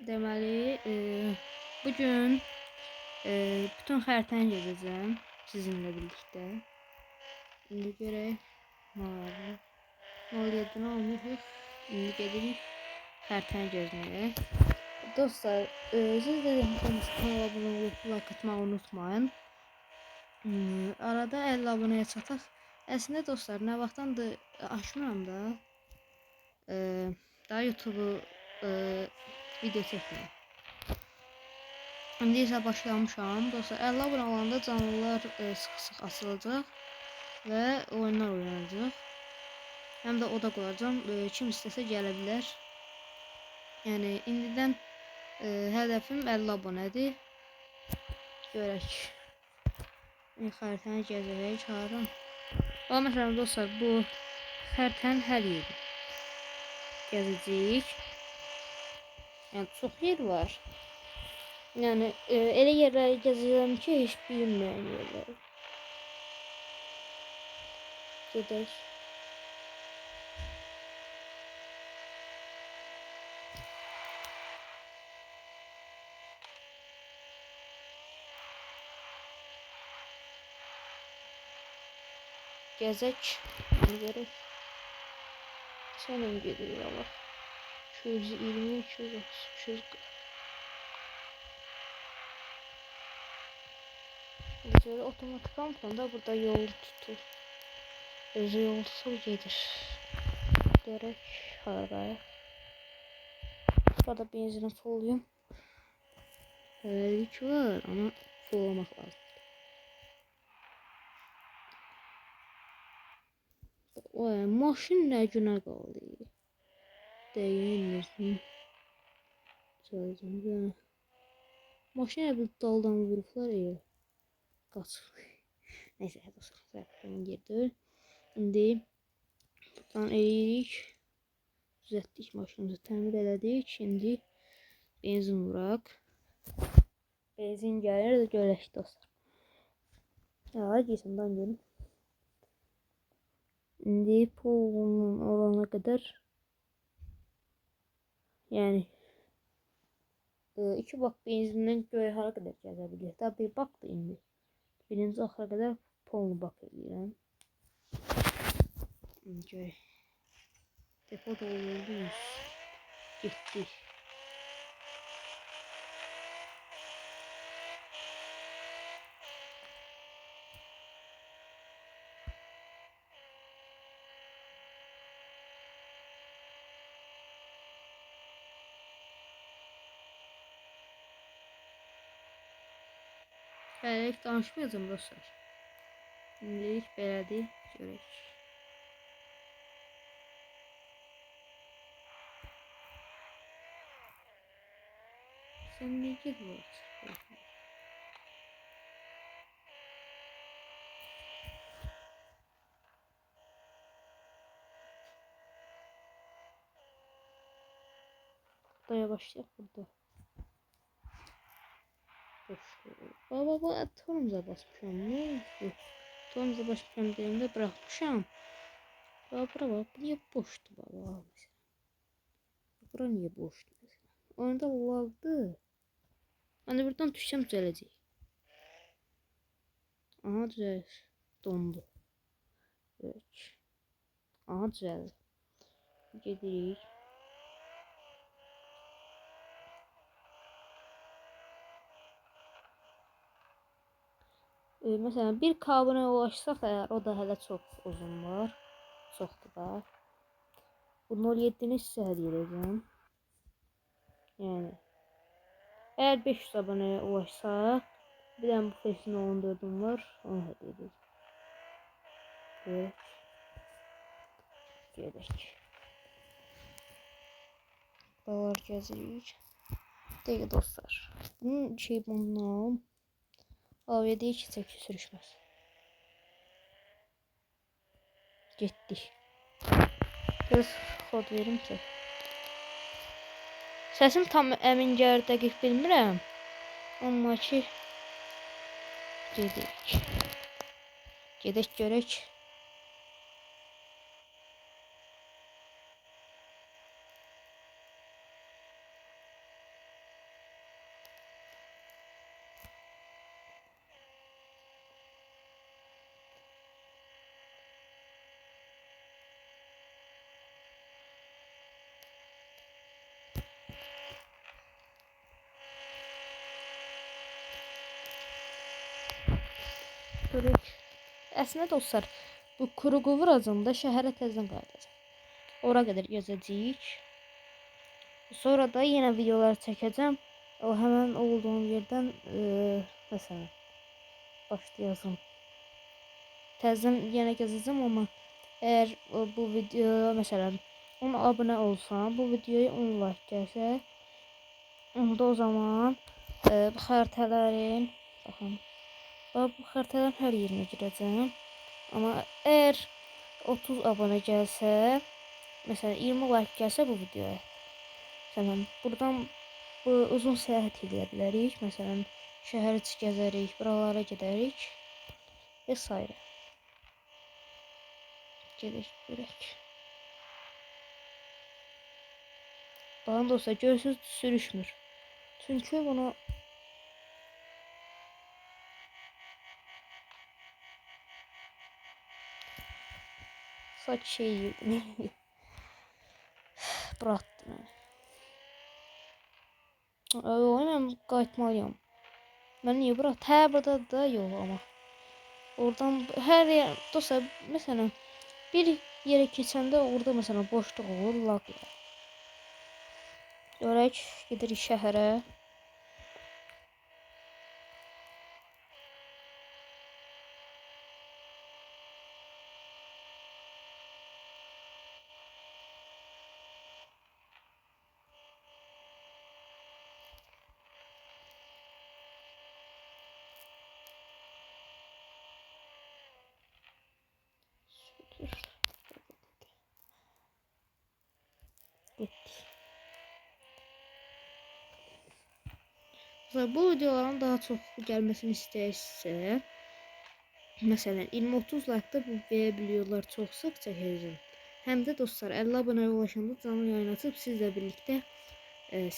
Deməli, bugün bütün xəritəni gezəcəm sizinlə birlikdə. İndi görək nə var. 07-ni almışıq. İndi gedirik xəritəni gezməyə. Dostlar, siz də kanala abunə olub like atmağı unutmayın. Arada 50 abunəyə çataq. Əslində dostlar, nə vaxtdandır açmıram da. Daha YouTube'u video çəkmirəm. İndi isə başlamışam. Dostlar, 50 abunə olanda canlılar sıx-sıx açılacaq və oyunlar oynanacaq. Həm də oda quracağam. Kim istəsə gələ bilər. Yəni indidən hədəfim 50 abunədir. Görək. Xəritəni gəzərək çağırıram. Məsələn dostlar, bu xəritənin hər yeri gəzəcəyik. Yəni çox yer var. Yəni elə yerləri gəzəcəm ki, heç bilinməyən yerlər. Gedək. Gezək. Görək. Sənin gedir Allah. 220, 230, 240. Böyle otomatik amfanda burada yolu tutur. Özü yolsuz gedir. Görək haraya. Burada benzini fulluyum. Hələlik var ama fullamaq lazım. Maşın nə günə qaldı? Deyinirsin. Çalışın. Maşına bir daldan vurublar ya. Qaçır. Neyse, zaten girdi. İndi buradan eləyirik. Düzəltdik, maşınımızı təmir elədik. Şimdi benzin vuraq. Benzin gəlir də görək dostlar. Ya, geysimdən görün. İndi pulun olana kadar yani 2 bak benzindən göğe hara kadar gəzəbilir. Daha bir bak da indi. Birinci axıra kadar pulunu bak edirəm. Görək. Depo doldurduk. Getdik. Hələlik danışmayacağım dostlar. İndilik belədir, görək. Sən nə gedir? Burada yavaşlayaq burada. Baba, torumuza basmışam. Ne oldu? Torumuza basmışam deyəndə bırakmışam. Bura niye boşdu baba? Bura niye boşdu? Oyunda lagdı. Hani buradan düşsəm düzələcək. Aha, düzəlir. Dondu. Evet. Aha, düzəldi. Gedirik. Mesela bir kabına ulaşsaq eğer, o da hələ çox uzun var. Çoxdur da. Bu 07-ni sizə hədiyyə edəcəm. Yəni eğer 500 aboneye ulaşsaq, bir dənə bu fesin 14'üm var, onu hədiyyə edəcəm. Evet. Gedək. Buralar gəzirik. Deyək dostlar. Bunun bundan. AVD hiç çeki sürüşmez. Getdik. Biraz kod verim ki. Səsim tam əmin gəlir, dəqiq bilmirəm. Amma ki gedək. Gedək görək. görək. Əslində dostlar, bu Kurugu vuracağım da şəhərə təzədən qayıdacağam. Ora qədər gəzəcəyik. Sonra da yenə videolar çəkəcəm. O həmin olduğum yerdən məsələn başlayacağım. Təzədən yenə gəzəcəm, amma əgər bu video məsələn 10 abunə olsam, bu videoya 10 like gəlsə, onda o zaman bu xəritələrin baxın. Bu xəritələrin hər yerinə girəcəm. Amma əgər 30 abunə gəlsə, məsələn 20 like gəlsə bu videoya, məsələn buradan uzun səyahət edə bilərik. Məsələn şəhər içi gəzərik, buralara gedərik və s. Gedək görək. Baxın dostlar, görürsünüz sürüşmür. Çünki bunu saç şey yedim. Bıraktım yani. Hemen qayıtmalıyam. Mən niyə bırak? Hə, burada da yox amma. Oradan hər yer dostlar, məsələn bir yere keçəndə orada məsələn boşluq olur, lag olur. Görək, gedirik şəhərə. Bu videoların daha çok gelmesini istəyirsə, məsələn 20-30 like-da bu verebiliyorlar, çox sık çəkəcəm. Həm də dostlar 50 abunəyə ulaşanda canlı yayın açıb sizlə birlikdə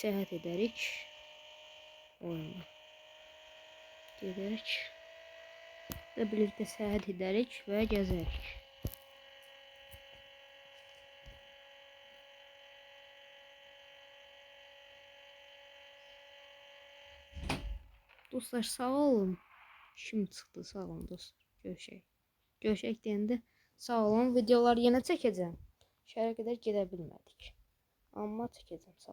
səyahət edərik. Oyuna gedək və birlikdə səyahət edərik və gəzərik. Dostlar sağ olun. Şimdi çıktı, sağ olun dostlar. Görüşək. Görüşək deyəndə sağ olun. Videolar yenə çəkəcəm. Şəhərə qədər gedə bilmədik. Amma çəkəcəm, sağ olun.